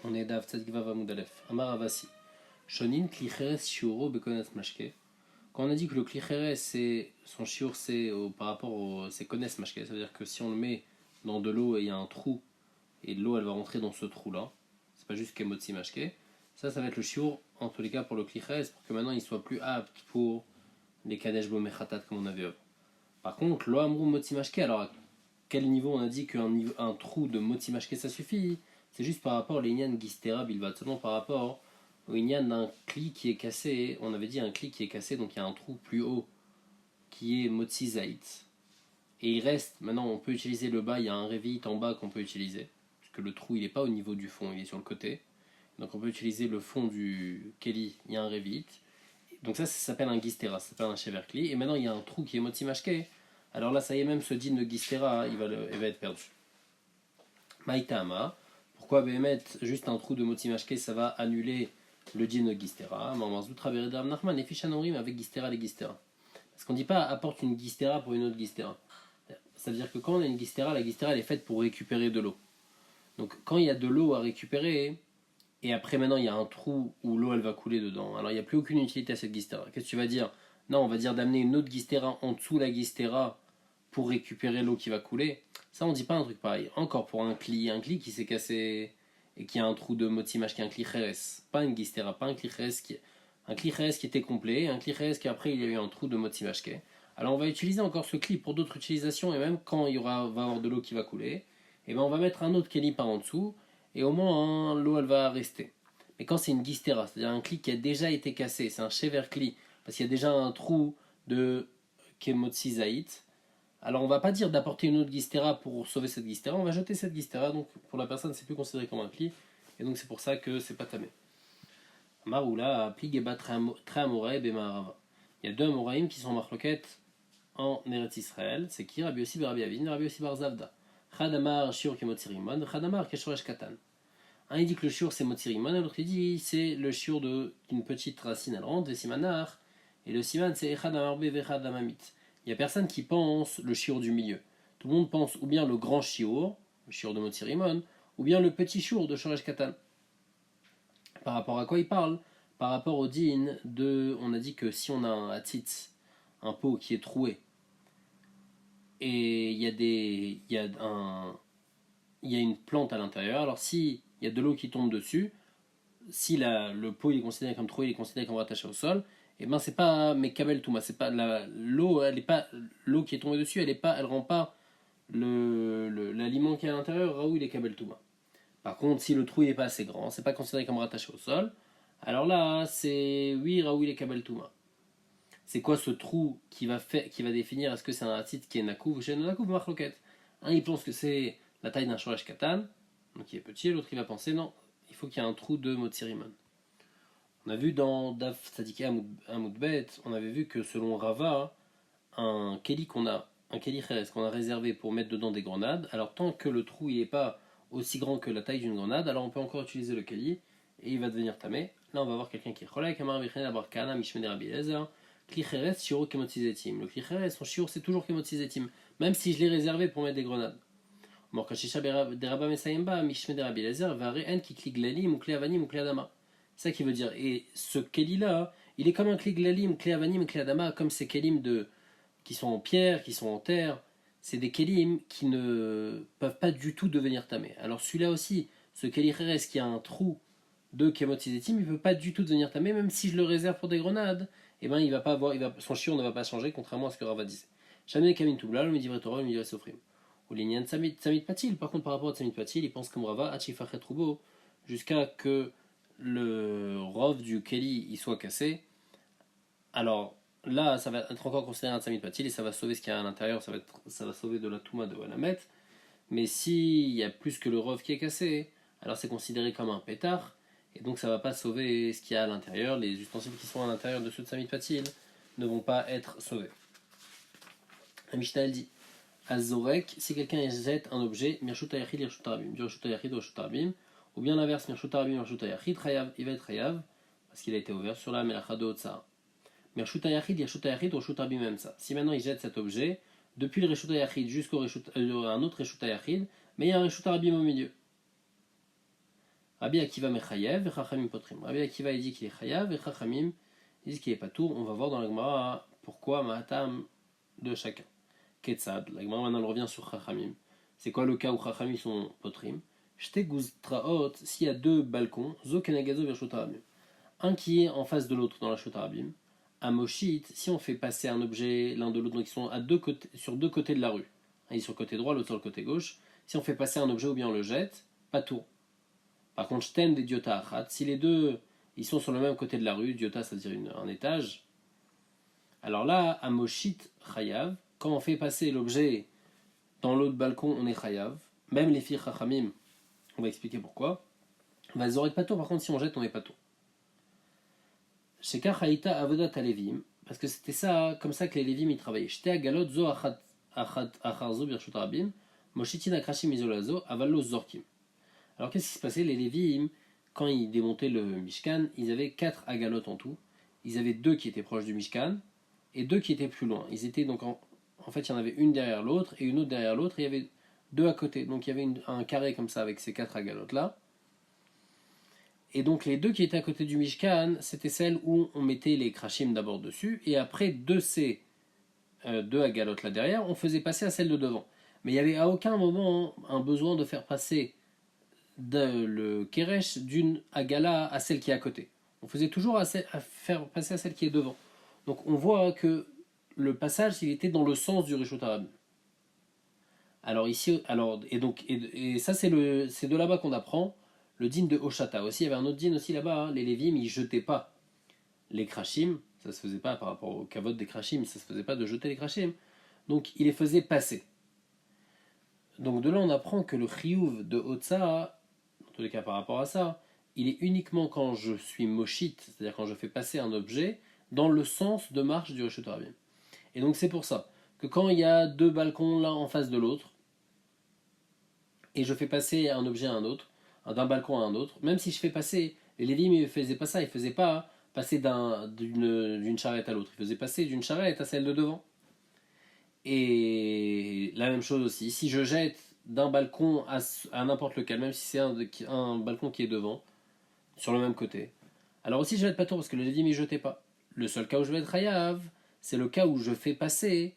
On est Dav Tzadik Vav Amud Aleph. Amar Avasi. Shonin Klicheres Shiuro Bekonas Mashke. Quand on a dit que le Klicheres, c'est son shiur, c'est par rapport au c'est Kones Mashke, ça veut dire que si on le met dans de l'eau et il y a un trou, et l'eau elle va rentrer dans ce trou-là, c'est pas juste Kemotzi Mashke, ça va être le shiur, en tous les cas pour le Klicheres, pour que maintenant il soit plus apte pour les Kadesh Bomechatat comme on avait avant. Par contre, Lo Amrou Motzi Mashke, alors à quel niveau on a dit qu'un trou de Motzi Mashke ça suffit? C'est juste par rapport à l'Inyan Gistera Bilvat, seulement par rapport au Inyan d'un cli qui est cassé. On avait dit un cli qui est cassé, donc il y a un trou plus haut qui est Motzi Zait. Et il reste, maintenant on peut utiliser le bas, il y a un révit en bas qu'on peut utiliser, parce que le trou il n'est pas au niveau du fond, il est sur le côté. Donc on peut utiliser le fond du Keli, il y a un révit. Donc ça s'appelle un Gistera, ça s'appelle un Sheverkli. Et maintenant il y a un trou qui est Motzi Mashke. Alors là, ça y est, même ce din de Gistera, il va être perdu. Maïtama. Pourquoi Béhémet, juste un trou de Motzi Mashke, ça va annuler le din de Gistera? Mamazoutra Beredam Nachman et Fichanorim avec Gistera les Gistera. Parce qu'on ne dit pas apporte une Gistera pour une autre Gistera. Ça veut dire que quand on a une Gistera, la Gistera elle est faite pour récupérer de l'eau. Donc quand il y a de l'eau à récupérer, et après maintenant il y a un trou où l'eau elle va couler dedans, alors il n'y a plus aucune utilité à cette Gistera. Qu'est-ce que tu vas dire? Non, on va dire d'amener une autre Gistera en dessous la Gistera pour récupérer l'eau qui va couler. Ça, on dit pas un truc pareil. Encore pour un cli qui s'est cassé et qui a un trou de motimash qui est un cli cheres. Pas une gistera, pas un cli cheres qui était complet, un cli cheres qui après il y a eu un trou de motimash. Alors on va utiliser encore ce cli pour d'autres utilisations et même quand va y avoir de l'eau qui va couler, et ben on va mettre un autre keli par en dessous et au moins l'eau elle va rester. Mais quand c'est une gistera, c'est-à-dire un cli qui a déjà été cassé, c'est un shever cli parce qu'il y a déjà un trou de kemotzi zaït. Alors on va pas dire d'apporter une autre gistera pour sauver cette gistera, on va jeter cette gistera, donc pour la personne c'est plus considéré comme un pli, et donc c'est pour ça que c'est pas tamé. Maroula, pli geba tramoré bemarava. Il y a deux Amoraïm qui sont en marloquette en Eretz Israël, c'est qui? Rabbi Yossi Rabbi Avin, Rabbi Yossi Bar Zavda. Chadamar shiur kemotsirimon, Chadamar keshoresh katan. Un il dit que le shiur c'est motsirimon, l'autre il dit c'est le shiur d'une petite racine elle rentre, simanar, et le siman c'est echadamar be vechadamamit. Il n'y a personne qui pense le shiur du milieu. Tout le monde pense ou bien le grand shiur, le shiur de Motzirimon, ou bien le petit shiur de Shoresh Katan. Par rapport à quoi il parle? Par rapport au din de. On a dit que si on a un hatzitz, un pot qui est troué, et il y a une plante à l'intérieur, alors s'il y a de l'eau qui tombe dessus, si le pot il est considéré comme troué, il est considéré comme rattaché au sol, et ben c'est pas Mekabel Touma, c'est pas l'eau, elle est pas l'eau qui est tombée dessus, elle rend pas l'aliment qui est à l'intérieur Raoul est Kabel Touma. Par contre, si le trou n'est pas assez grand, c'est pas considéré comme rattaché au sol, alors là c'est oui Raoul est Kabel Touma. C'est quoi ce trou qui va définir est-ce que c'est un hatzit qui est nakouv ou chez nakouv machloket? Un il pense que c'est la taille d'un shoresh katan, donc il est petit, l'autre il va penser non, il faut qu'il y ait un trou de motsiriman. On a vu dans Daf Tzadiki Amoudbet, on avait vu que selon Rava, un keli cheres qu'on a réservé pour mettre dedans des grenades, alors tant que le trou n'est pas aussi grand que la taille d'une grenade, alors on peut encore utiliser le keli et il va devenir tamé. Là on va voir quelqu'un qui est cholak, Amar Vichnen Abarkana, Mishmene Rabbi Eliezer, Kli cheres shiro kemotzizetim. Le kli cheres, son shiro c'est toujours kemotzizetim, même si je l'ai réservé pour mettre des grenades. Morkashisha deraba mesayemba, Mishmene Rabbi Eliezer, vare en ki kli glalim ou kli avanim ou kli adama. C'est ça qui veut dire. Et ce keli là, il est comme un kli glalim, kli avanim, kli adama, comme ces kelim qui sont en pierre, qui sont en terre. C'est des kelim qui ne peuvent pas du tout devenir tamés. Alors celui-là aussi, ce keli cheres qui a un trou de kemotizetim, il ne peut pas du tout devenir tamé, même si je le réserve pour des grenades. Et ben il va pas avoir, son shiur ne va pas changer, contrairement à ce que Rava disait. Jamais kamin toubla, le midivre Torah, le midivre sofrim. Ou l'ignan samit patil. Par contre, par rapport à samit patil, il pense comme Rava, achifachet troubo, jusqu'à que le rov du Keli il soit cassé. Alors là, ça va être encore considéré un Tsamid Patil et ça va sauver ce qu'il y a à l'intérieur, ça va sauver de la Touma de Walamet. Mais s'il y a plus que le rov qui est cassé, alors c'est considéré comme un pétard et donc ça va pas sauver ce qu'il y a à l'intérieur. Les ustensiles qui sont à l'intérieur de ce Tsamid Patil ne vont pas être sauvés. La Mishnah elle dit Azorek, si quelqu'un jette un objet, Mirshut Ayachid, Mirshut Arabim, du Mirshut Ayachid au Mirshut Arabim, ou bien l'inverse, Mirshut Arabim, Mirshut Ayachid, il va être Chayav, parce qu'il a été ouvert sur la Melacha de Otsar. Mirshut Ayachid, Mirshut Ayachid, au Mirshut Arabim même ça. Si maintenant il jette cet objet, depuis le Reshut Ayachid jusqu'au un autre Reshut Ayachid, mais il y a un Reshut Arabim au milieu. Rabbi Akiva mechayev et Chachamim potrim. Rabbi Akiva il dit qu'il est chayav et Chachamim il dit qu'il est patour. On va voir dans la Gemara pourquoi Mahatam de chacun. Ketzad. La Gemara maintenant revient sur Chachamim. C'est quoi le cas où Chachamim sont potrim? Shte guztraot, s'il y a deux balcons, zo kenagazo virshut harabim. Un qui est en face de l'autre dans la shut harabim. À Moshit, si on fait passer un objet l'un de l'autre, donc ils sont à deux côtés, sur deux côtés de la rue. Un est sur le côté droit, l'autre sur le côté gauche. Si on fait passer un objet ou bien on le jette, pas tout. Par contre, shten des diota achat, si les deux ils sont sur le même côté de la rue, diota ça veut dire un étage, alors là, à Moshit chayav, quand on fait passer l'objet dans l'autre balcon, on est chayav. Même les filles chachamim, on va expliquer pourquoi. Vazoret pato, par contre, si on jette, on est pato. Sheka chaïta avodat alevim, parce que c'était ça, comme ça que les lévim ils travaillaient. Shte agalot zo acharzo birshut rabim, moshitin akrashim izolazo, avallo zorkim. Alors qu'est-ce qui se passait? Les lévim, quand ils démontaient le Mishkan, ils avaient 4 agalotes en tout. Ils avaient 2 qui étaient proches du Mishkan et 2 qui étaient plus loin. Ils étaient donc en fait, il y en avait une derrière l'autre et une autre derrière l'autre. Et il y avait 2 à côté. Donc il y avait un carré comme ça avec ces 4 agalotes là. Et donc les 2 qui étaient à côté du Mishkan, c'était celles où on mettait les krashim d'abord dessus et après de ces 2 agalotes là derrière, on faisait passer à celle de devant. Mais il n'y avait à aucun moment un besoin de faire passer le keresh d'une agala à celle qui est à côté. On faisait toujours à faire passer à celle qui est devant. Donc on voit que le passage, il était dans le sens du Rishut Harabim. Alors ici, et ça c'est de là-bas qu'on apprend le din de Oshata. Aussi, il y avait un autre din aussi là-bas, hein. Les Lévim, ils jetaient pas les krashim, ça se faisait pas par rapport au kavod des krashim, ça se faisait pas de jeter les krashim. Donc ils les faisaient passer. Donc de là on apprend que le chiyuv de Otsa, dans tous les cas par rapport à ça, il est uniquement quand je suis moshit, c'est-à-dire quand je fais passer un objet dans le sens de marche du Rishut Harabim. Et donc c'est pour ça que quand il y a 2 balcons l'un en face de l'autre, et je fais passer un objet à un autre, d'un balcon à un autre, même si je fais passer, les Lévim ne faisaient pas ça, ils ne faisaient pas passer d'une charrette à l'autre, ils faisaient passer d'une charrette à celle de devant. Et la même chose aussi, si je jette d'un balcon à n'importe lequel, même si c'est un balcon qui est devant, sur le même côté, alors aussi je vais être pas tour parce que le Lévim ne jetait pas. Le seul cas où je vais être hayav, c'est le cas où je fais passer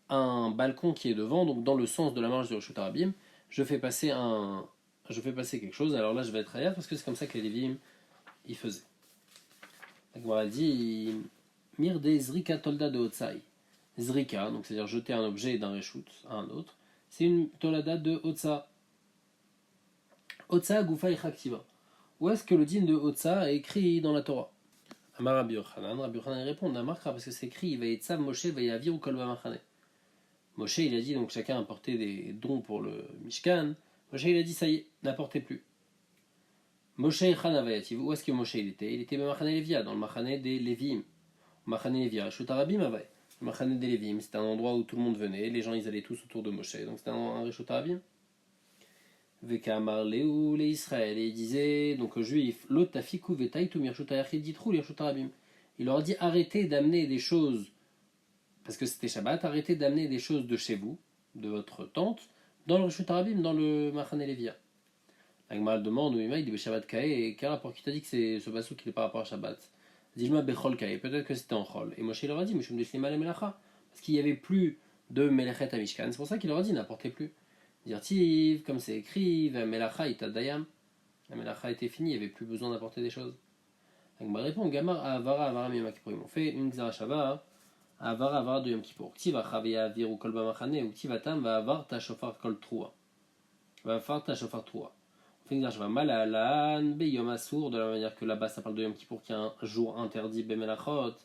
un balcon qui est devant, donc dans le sens de la marche du Rishut Harabim, je fais passer quelque chose, alors là je vais être hayav parce que c'est comme ça que les Lévim y faisaient. La Gemara dit Mirde Zrika Tolda de Otsai. Zrika, donc c'est-à-dire jeter un objet d'un Reshut à un autre, c'est une Tolada de Otsa. Otsa Gufa Echaktiva. Où est-ce que le din de Otsa est écrit dans la Torah? Amar Rabbi Yochanan répond Namarkra parce que c'est écrit Vayetzav Moshe Vayavir Kol Bamachane. Moshe il a dit donc chacun apportait des dons pour le Mishkan. Moshe il a dit ça y est, n'apportez plus. Moshe Chanavayativ, où est-ce que Moshe il était? Il était Bamachane Levia, dans le Machane des Lévim. Machane Levia, Reshut Harabim Avay. Le Machane des Lévim, c'était un endroit où tout le monde venait, les gens ils allaient tous autour de Moshe, donc c'était un Reshut Harabim. Vekamar Léou, les Israël, et il disait donc aux Juifs, Lotafiku Vetaitu Mirshut Hayachid Ditru Reshut Harabim. Il leur a dit arrêtez d'amener des choses, parce que c'était Shabbat, arrêtez d'amener des choses de chez vous, de votre tente, dans le Reshut Harabim, dans le Machane Levia. La Gemara demande, oui, il dit Shabbat Kae, et quel rapport qui t'a dit que c'est ce bassou qui est par rapport à Shabbat? Dis-moi Bechol Kae, peut-être que c'était en Chol. Et Moshe leur a dit, Mishum Deshlima le Melacha, parce qu'il n'y avait plus de Melechet à Mishkan. C'est pour ça qu'il leur a dit, n'apportez plus. Dire comme c'est écrit, Melacha itadayam. La Melacha était finie, il n'y avait plus besoin d'apporter des choses. La Gemara répond, Gamar Avara Miyom Kippurim. On fait une Gzara Shava, Avara de Yom Kippur. Ktiva Chavia Viru Kol Bamachane, ou Ktivatam va avoir ta Shofar Kol Trua. Va faire ta Shofar Trua. Je vais mal à l'âne, Beyom Assour, de la manière que là-bas ça parle de Yom Kippour qui est un jour interdit, Bemelachot.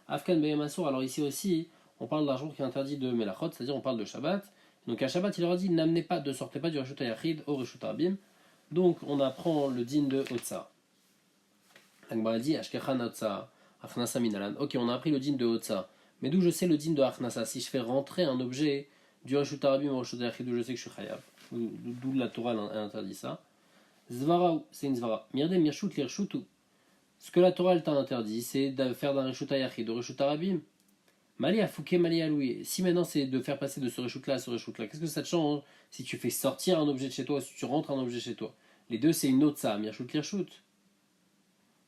Afkan Beyom Assour, alors ici aussi, on parle d'un jour qui est interdit de Melachot, c'est-à-dire on parle de Shabbat. Donc à Shabbat, il leur a dit n'amenez pas, ne sortez pas du Reshut Hayachid au Reshut Harabim. Donc on apprend le din de Otsa. L'Agmara dit Ashkechan Otsa, Achnasa Minalan. Ok, on a appris le din de Otsa. Mais d'où je sais le din de Achnasa? Si je fais rentrer un objet du Reshut Harabim au Reshut Hayachid, d'où je sais que je suis chayav. D'où la Torah interdit ça. Zvara, c'est une zvara. Mirde mirshut lirshutu. Ce que la Torah elle t'a interdit, c'est de faire d'un reshut hayachid, de reshut harabim. Mali a fouké, mali a loué. Si maintenant c'est de faire passer de ce reshut là à ce reshut là, qu'est-ce que ça te change si tu fais sortir un objet de chez toi, si tu rentres un objet chez toi? Les deux, c'est une otsa, mirshut lirshut.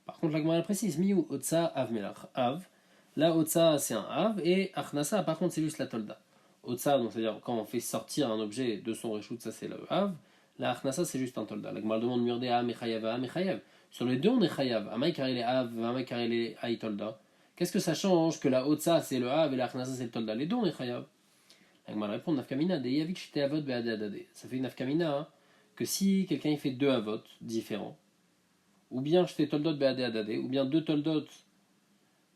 Par contre, la Gemara précise, miu otsa av melach av. La otsa, c'est un av, et achnasa, par contre, c'est juste la tolda. Otsa, donc c'est-à-dire quand on fait sortir un objet de son reshut, ça c'est le av. La achnasa, c'est juste un tolda. La Gemara demande murde a mechayav, a mechayav. Sur les deux, on est chayav. Amay karele av, amay karele ay tolda. Qu'est-ce que ça change que la otsa, c'est le av et la achnasa, c'est le tolda? Les deux, on est chayav. La Gemara répond nafkamina, de yavik shite avot be'adadade. Ça fait une nafkamina, hein, que si quelqu'un il fait deux avot différents, ou bien je fais toldot be'adadade, ou bien deux toldot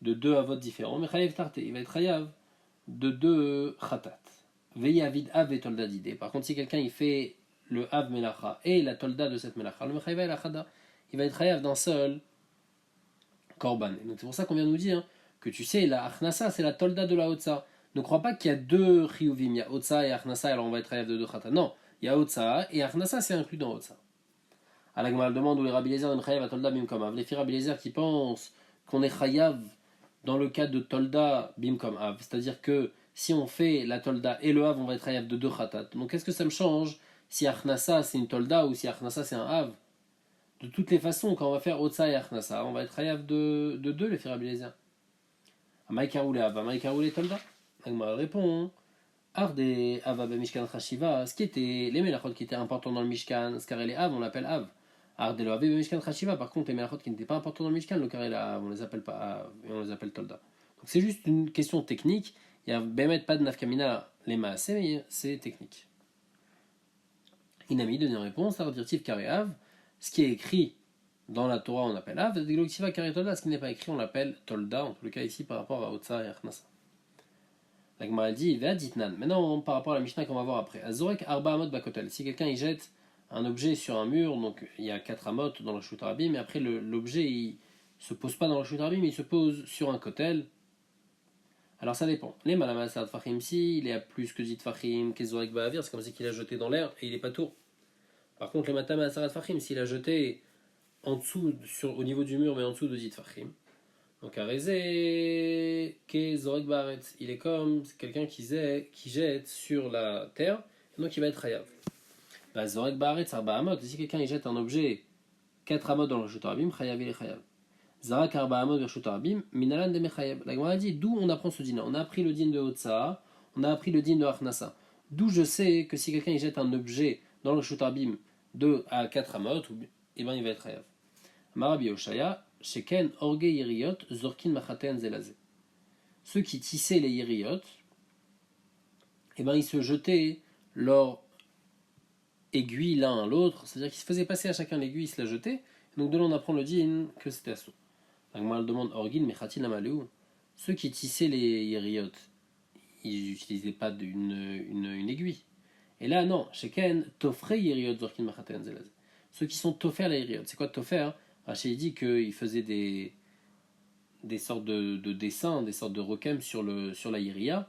de deux avot différents, mais chayav tarte, il va être chayav de deux khatat. Veille avid av et tolda d'idée. Par contre, si quelqu'un il fait le av melacha et la tolda de cette melacha, le mechaïva et la chada, il va être chayav d'un seul korban. Et donc c'est pour ça qu'on vient nous dire que tu sais, la achnasa c'est la tolda de la otsa. Ne crois pas qu'il y a deux chiyuvim, il y a otsa et achnasa, alors on va être chayav de deux chata. Non, il y a otsa et achnasa c'est inclus dans otsa. À la Gemara demande où les Rabbi Eliezer et chayav à tolda bimkom av. Les filles Rabbi Eliezer qui pensent qu'on est chayav dans le cas de tolda bimkom av, c'est-à-dire que si on fait la tolda et le av, on va être chayav de deux khatat. Donc qu'est-ce que ça me change si achnasa c'est une tolda ou si achnasa c'est un av? De toutes les façons, quand on va faire otsa et achnasa, on va être chayav de deux les filles Rabbi Eliezer. Amaïkarou les av, amaïkarou les tolda. La Gemara répond Arde ava be mishkan chashiva, ce qui était les melachot qui étaient importants dans le mishkan, ce carré les av, on l'appelle av. Arde lo ave be mishkan chashiva, par contre les melachot qui n'étaient pas importants dans le mishkan, le carré la av, on les appelle pas av et on les appelle tolda. Donc c'est juste une question technique. Il y a bemet pas de nafkamina les maaseh, mais c'est technique. Inami donne une réponse, ardirtiv carré av, ce qui est écrit dans la Torah on appelle av, degloksiva carré tolda, ce qui n'est pas écrit on l'appelle tolda, en tout cas ici par rapport à otsa et achnasa. La Gemara dit Ve'aditnan. Maintenant, par rapport à la Mishnah qu'on va voir après. Azorek arba amot bakotel. Si quelqu'un il jette un objet sur un mur, donc il y a 4 amot dans le shut rabim, mais après l'objet il se pose pas dans le shut rabim, mais il se pose sur un kotel. Alors ça dépend. Les malamasad fachim, si il est à plus que 10 fachim, kezorek ba'avir, c'est comme si qu'il a jeté dans l'air et il est pas tour. Par contre, les matamasarat fachim, s'il a jeté en dessous, au niveau du mur, mais en dessous de 10 fachim. Donc Arezé, Ke Zorek Baretz, il est comme quelqu'un qui jette sur la terre, et donc il va être Hayav. Bah, Zorek Baretz, Arba Amot, si quelqu'un il jette un objet 4 amot dans le Reshut Rabim, Chayav il est Chayav. Zarak Arba Amot Reshut Rabim, Minalan de Mechayav. La Gemara dit d'où on apprend ce din. On a appris le din de Otsa, on a appris le din de Achnasa. D'où je sais que si quelqu'un il jette un objet dans le Reshut Rabim 2 à 4 amot, et ben il va être Chayav. Marabi Oshaya, Sheken orge yiriot zorkin machaten zelazé. Ceux qui tissaient les yiriot, eh ben ils se jetaient leur aiguille l'un à l'autre, c'est-à-dire qu'ils se faisaient passer à chacun l'aiguille, ils se la jetaient. Donc de là on apprend le din que c'était assaut. Donc moi elle demande orgin mechatin amaleu. Ceux qui tissaient les yiriot, ils n'utilisaient pas une aiguille. Et là non, Sheken tofre yiriot zorkin machaten zelazé. Ceux qui sont tofer les yiriot, c'est quoi tofer? Rachid dit qu'il faisait des sortes de dessins, des sortes de requêmes sur la Iria.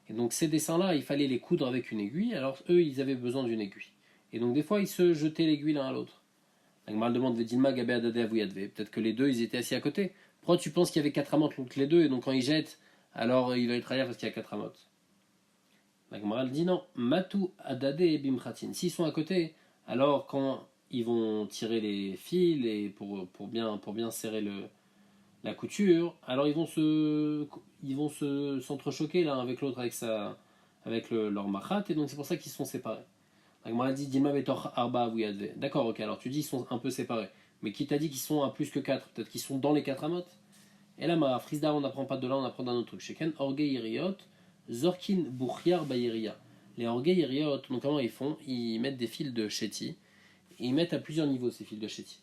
Et donc ces dessins-là, il fallait les coudre avec une aiguille, alors eux, ils avaient besoin d'une aiguille. Et donc des fois, ils se jetaient l'aiguille l'un à l'autre. La Gemara demande Vedilma Gabé Adade Avouyadve. Peut-être que les deux, ils étaient assis à côté. Pourquoi tu penses qu'il y avait 4 amotes entre les deux, et donc quand ils jettent, alors il va être ailleurs parce qu'il y a 4 amotes? La Gemara dit non. Matu Adade et Bimchatin. S'ils sont à côté, alors quand ils vont tirer les fils et pour bien serrer la couture, alors ils vont s'entrechoquer l'un avec l'autre avec leur machat, et donc c'est pour ça qu'ils sont séparés. La Gemara dit Dilma betor arba avuyadve. D'accord, ok, alors tu dis ils sont un peu séparés, mais qui t'a dit qu'ils sont à plus que 4? Peut-être qu'ils sont dans les 4 amotes. Et là, ma frisda, on n'apprend pas de là, on apprend d'un autre truc. Sheken orge iriot zorkin buchiar bayeria. Les orge iriot, donc comment ils font? Ils mettent des fils de chéti. Ils mettent à plusieurs niveaux ces fils de chéti.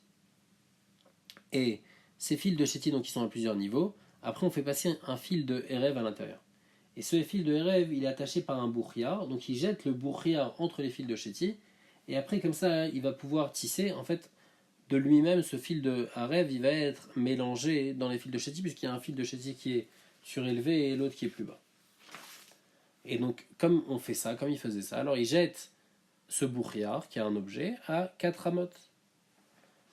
Et ces fils de chéti, donc, qui sont à plusieurs niveaux, après on fait passer un fil de Erev à l'intérieur. Et ce fil de Erev, il est attaché par un bourriard, donc il jette le bourriard entre les fils de chéti, et après comme ça, il va pouvoir tisser, en fait, de lui-même, ce fil de Erev, il va être mélangé dans les fils de chéti, puisqu'il y a un fil de chéti qui est surélevé et l'autre qui est plus bas. Et donc, comme on fait ça, comme il faisait ça, alors il jette ce bourriard, qui est un objet, à 4 amotes.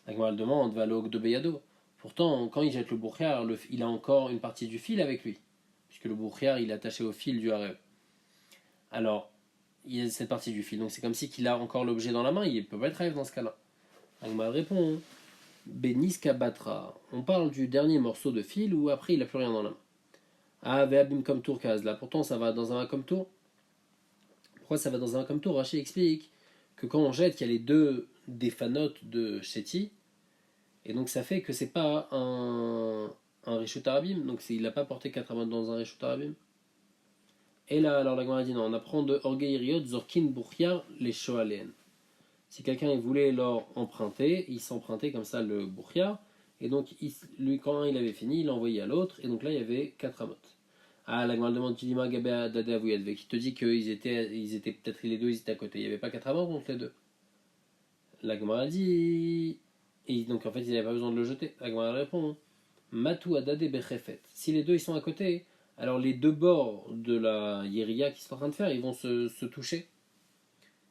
La Gemara demande, va de Beyado. Pourtant, quand il jette le bourriard, il a encore une partie du fil avec lui, puisque le bourriard, il est attaché au fil du harev. Alors, il y a cette partie du fil, donc c'est comme si qu'il a encore l'objet dans la main, il ne peut pas être harev dans ce cas-là. Agma répond, Beniska Batra. On parle du dernier morceau de fil où après il n'a plus rien dans la main. Ah, Veabim comme tour là. Pourtant ça va dans un comme tour. Pourquoi ça va dans un comme tour? Rachid explique que quand on jette, il y a les deux défanotes de Sheti. Et donc ça fait que c'est pas un Rishut Arabim. Donc il n'a pas porté 4 amot dans un Rishut Arabim. Et là, alors la Gemara dit non, on apprend de Orgeiriot Zorkin Bouchiar les Shoalen. Si quelqu'un voulait leur emprunter, il s'empruntait comme ça le Bouchiar. Et donc, lui, quand il avait fini, il l'envoyait à l'autre. Et donc là, il y avait 4 amot. Ah, la Gemara demande, tu dis ma Gabé Dade Avouyadve, qui te dit qu'ils étaient peut-être les deux, ils étaient à côté. Il n'y avait pas 4 amot entre les deux. La Gemara dit. Et donc en fait, il n'avait pas besoin de le jeter. La Gemara répond Matou Adade Bechefet. Si les deux ils sont à côté, alors les deux bords de la Yeria qu'ils sont en train de faire, ils vont se toucher.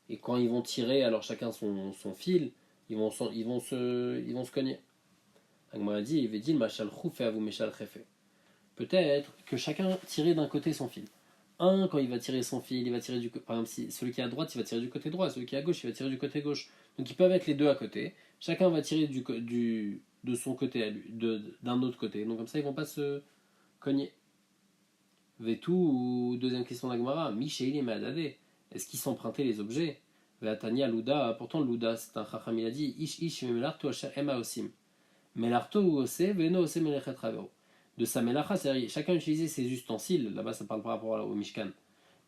Et quand ils vont tirer, alors chacun son fil, ils vont se cogner. Agmara dit, il veut dire, machal khoufé avou mechal khefé. Peut-être que chacun tirait d'un côté son fil. Un, quand il va tirer son fil, il va tirer du côté. Par exemple, si celui qui est à droite, il va tirer du côté droit, celui qui est à gauche, il va tirer du côté gauche. Donc ils peuvent être les deux à côté. Chacun va tirer de son côté à lui, d'un autre côté. Donc comme ça, ils vont pas se cogner. Vetou, ou deuxième question d'Agmara, Micheil et Madade. Est-ce qu'ils s'empruntaient les objets? Veatania Luda, pourtant Luda, c'est un chacham, il a dit Ish ish melarto asher ema osim. Melarto ou ose, veno ose melechet ravero. De sa melacha, c'est-à-dire chacun utilisait ses ustensiles, là-bas ça parle par rapport au Mishkan.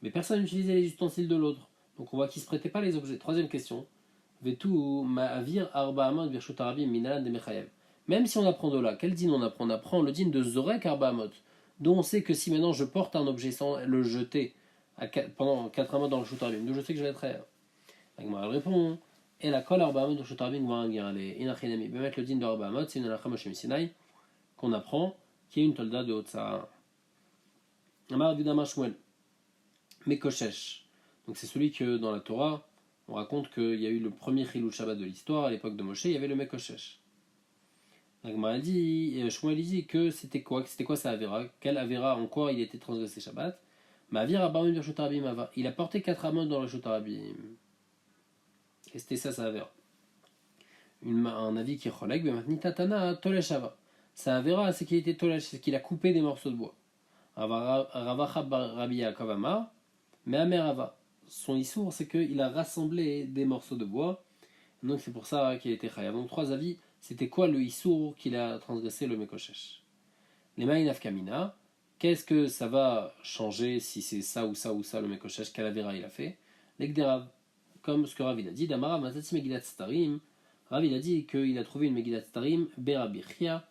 Mais personne n'utilisait les ustensiles de l'autre. Donc on voit qu'ils ne se prêtaient pas les objets. Troisième question. Vetou ma'avir arba amot birshut arabim minan de mechayev. Même si on apprend de là, quel din on apprend? On apprend le din de Zorek arba amot, dont on sait que si maintenant je porte un objet sans le jeter pendant 4 mois dans le shootarabim, d'où je sais que je vais être ailleurs. Elle répond et la kol arba amot de shootarabim va aller. Inachinami. Mettre le din de arba amot, c'est une alakha Moshe Sinai qu'on apprend, qui est une tolda de Otsa. Amar Vidama Shmuel. Mekoshesh. Donc c'est celui que dans la Torah, on raconte qu'il y a eu le premier Chilul Shabbat de l'histoire, à l'époque de Moshe, il y avait le Mekoshesh. L'Agmara dit, et Shmuel dit que c'était quoi sa Avera? Quelle Avera, en quoi il était transgressé Shabbat? Ma'avir Abarim Birshut Arabim Ava. Il a porté 4 amot dans le Birshut Arabim. Et c'était ça sa Avera. Un avis qui est Cholek, Bematni Tatana Tolesh Ava. Sa Avera, c'est qu'il était Tolesh, c'est qu'il a coupé des morceaux de bois. Ravacha Rabbi Yaakov Amar, mais Amer Ava. Son issour, c'est qu'il a rassemblé des morceaux de bois. Donc c'est pour ça qu'il a été chayav. Donc 3 avis. C'était quoi le issour qu'il a transgressé le Mekoshesh? Les Ma'inaf Kamina. Qu'est-ce que ça va changer si c'est ça ou ça ou ça le Mekoshesh? Quelle Avera il a fait? L'Ekderav. Comme ce que Rav il a dit. Damara Matati Megillat Starim. Rav il a dit qu'il a trouvé une Megillat Starim. Berabichia.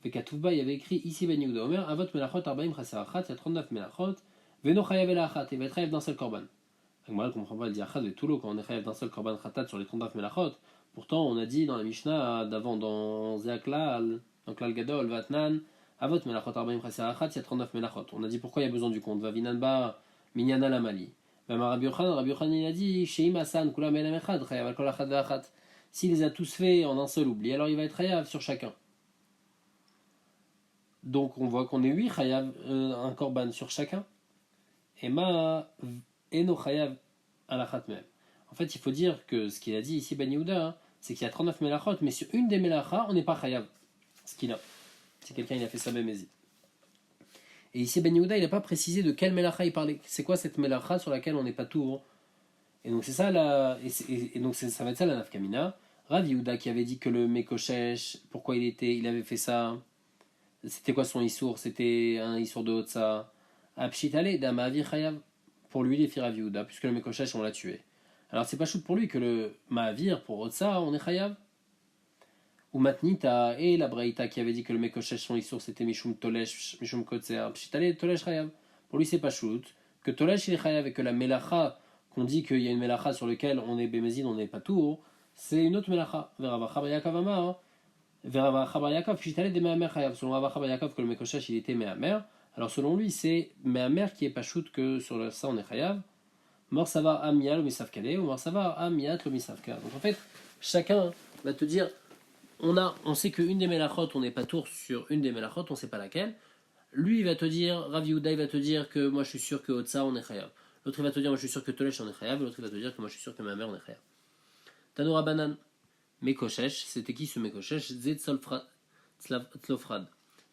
Vekatouba, il y avait écrit ici Ben Yehuda Omer, Avot Melachot Arbaim Chaser Achat, il y a 39 Melachot, Veno Chayav El Achat, il va être chayav d'un seul korban. Agmara ne comprend pas, elle dit Achat de Toulo quand on est chayav d'un seul korban Chatat sur les 39 Melachot. Pourtant, on a dit dans la Mishnah d'avant, dans Zeaklal, dans Klal Gadol, Vatnan, Avot Melachot Arbaim Chaser Achat, il y a 39 Melachot. On a dit pourquoi il y a besoin du compte, Vavinan Ba, Minyana Lamali. Rabbi Yochanan, il a dit Sheim Hasan, Kula Melam Echad, Chayav Al Kol Achat Ve'Achat. S'il les a tous faits en un seul oubli, alors il va être chayav sur chacun. Donc on voit qu'on est 8 chayav, un korban sur chacun. Et ma eno chayav alachat même. En fait, il faut dire que ce qu'il a dit ici, Ben Yehuda, hein, c'est qu'il y a 39 melachot, mais sur une des melachas, on n'est pas chayav. Ce qu'il a. Si quelqu'un il a fait ça bémézi. Et ici, Ben Yehuda, il n'a pas précisé de quelle melacha il parlait. C'est quoi cette melacha sur laquelle on n'est pas tout. Et donc c'est ça la. Et donc ça va être ça la nafkamina. Rav Yehuda qui avait dit que le Mekoshesh, pourquoi il avait fait ça. C'était quoi son issour? C'était un issour de Otsa. Apshitale d'Amavi Chayav. Pour lui, les Rav Yehuda, puisque le Mekoshesh, on l'a tué. Alors, c'est pas chouette pour lui que le Mahavir, pour Otsa, on est Chayav. Ou Matnita et la Braïta qui avait dit que le Mekoshesh, son issour, c'était Mishum Tolesh, Mishum Kotser. Apshitale Tolesh Chayav. Pour lui, c'est pas chouette. Que Tolesh, il est Chayav et que la Melacha, qu'on dit qu'il y a une Melacha sur laquelle on est Bémézine, on n'est pas tout, c'est une autre Melacha. Veravacha Bayakov Amar. Vers Chabar Yaakov, puis des Mehamer Chayav. Selon Rav Chabar Yaakov, que le Mekoshesh il était Mehamer. Alors selon lui, c'est Mehamer qui est pas shoot que sur ça on est Chayav. Mort Savar Amia le Misafkale, ou Mort Savar Amiat le Misafka. Donc en fait, chacun va te dire on sait qu'une des Melachot, on n'est pas tour sur une des Melachot, on sait pas laquelle. Lui, il va te dire, Rav Yehuda, il va te dire que moi je suis sûr que Otsa on est Chayav. L'autre il va te dire moi je suis sûr que Tolesh on est Chayav. L'autre il va te dire que moi je suis sûr que Mehamer on est Chayav. Tanoura Banan. Mekoshesh, c'était qui ce Mekoshesh? Zé Tzlofrad.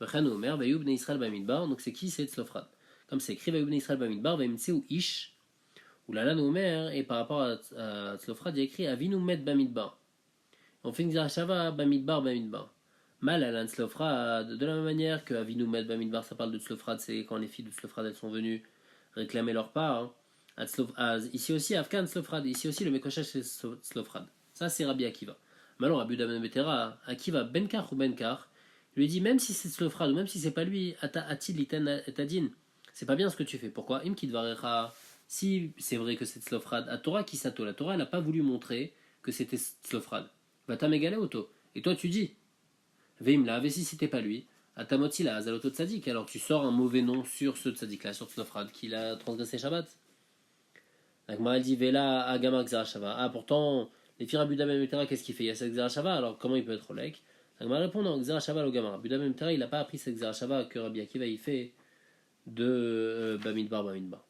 V'chen Omer, Vayou bnei Israël bamidbar, donc c'est qui? C'est Tzlofrad. Comme c'est écrit, Vayou bnei Israël bamidbar, Vayimtseu Ish, ou la Omer, et par rapport à Tzlofrad, il y a écrit Avinu met bamidbar. On fait une Zerachava bamidbar bamidbar. Mal à Tzlofrad, de la même manière que Avinu met bamidbar, ça parle de Tzlofrad, c'est quand les filles de Tzlofrad elles sont venues réclamer leur part. Ici aussi, Afkan Tzlofrad, ici aussi le Mekoshesh c'est Tzlofrad. Ça c'est Rabbi Akiva. Malon Rabbi Uda ben Betera, Akiva Benkar ou Benkar, lui dit même si c'est Tzlofrad ou même si c'est pas lui, Atil Iten Etadin, c'est pas bien ce que tu fais. Pourquoi Imkidvarecha, si c'est vrai que c'est Tzlofrad, à Torah Kisato, la Torah elle n'a pas voulu montrer que c'était Tzlofrad. Vata Megale Auto. Et toi tu dis, Veimla, si c'était pas lui, Atamoti la Azaloto Tzadik, alors tu sors un mauvais nom sur ce Tzadik là, sur Tzlofrad, qu'il a transgressé Shabbat. Agmara dit Vela Agamar Xerashava. Ah, pourtant, les filles Buddha Memutera, qu'est-ce qu'il fait? Il y a cette Xerashava, alors comment il peut être Olek? Agmara répond non, Xerashava Logamar. Buddha Memutera, il n'a pas appris cette Xerashava que Rabbi Akiva il fait de Bamidbar Bamidbar.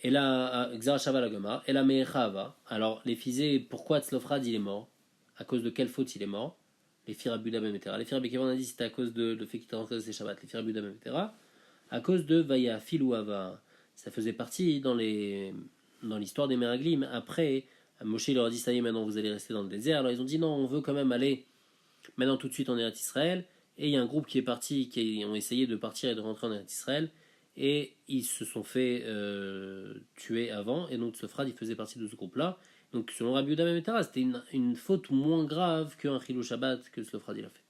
Et là, Xerashava Logamar. Et la Mechava. Alors, les fisés, pourquoi Tzlofrad il est mort? À cause de quelle faute il est mort? Les filles Buddha Memutera. Les filles Rabbi Akiva on a dit c'était à cause de fait qu'il était rentré ses Shabbat. Les filles Buddha Memutera. À cause de Vaya Filouava. Ça faisait partie dans l'histoire des Meraglim. Après, Moshe leur a dit ça y est, maintenant vous allez rester dans le désert. Alors ils ont dit non, on veut quand même aller maintenant tout de suite en Eretz Israël. Et il y a un groupe qui est parti, qui ont essayé de partir et de rentrer en Eretz Israël. Et ils se sont fait tuer avant. Et donc Tzlofrad, il faisait partie de ce groupe-là. Donc selon Rabbi Yehuda ben Betera, c'était une faute moins grave qu'un Chilou Shabbat que Tzlofrad il a fait.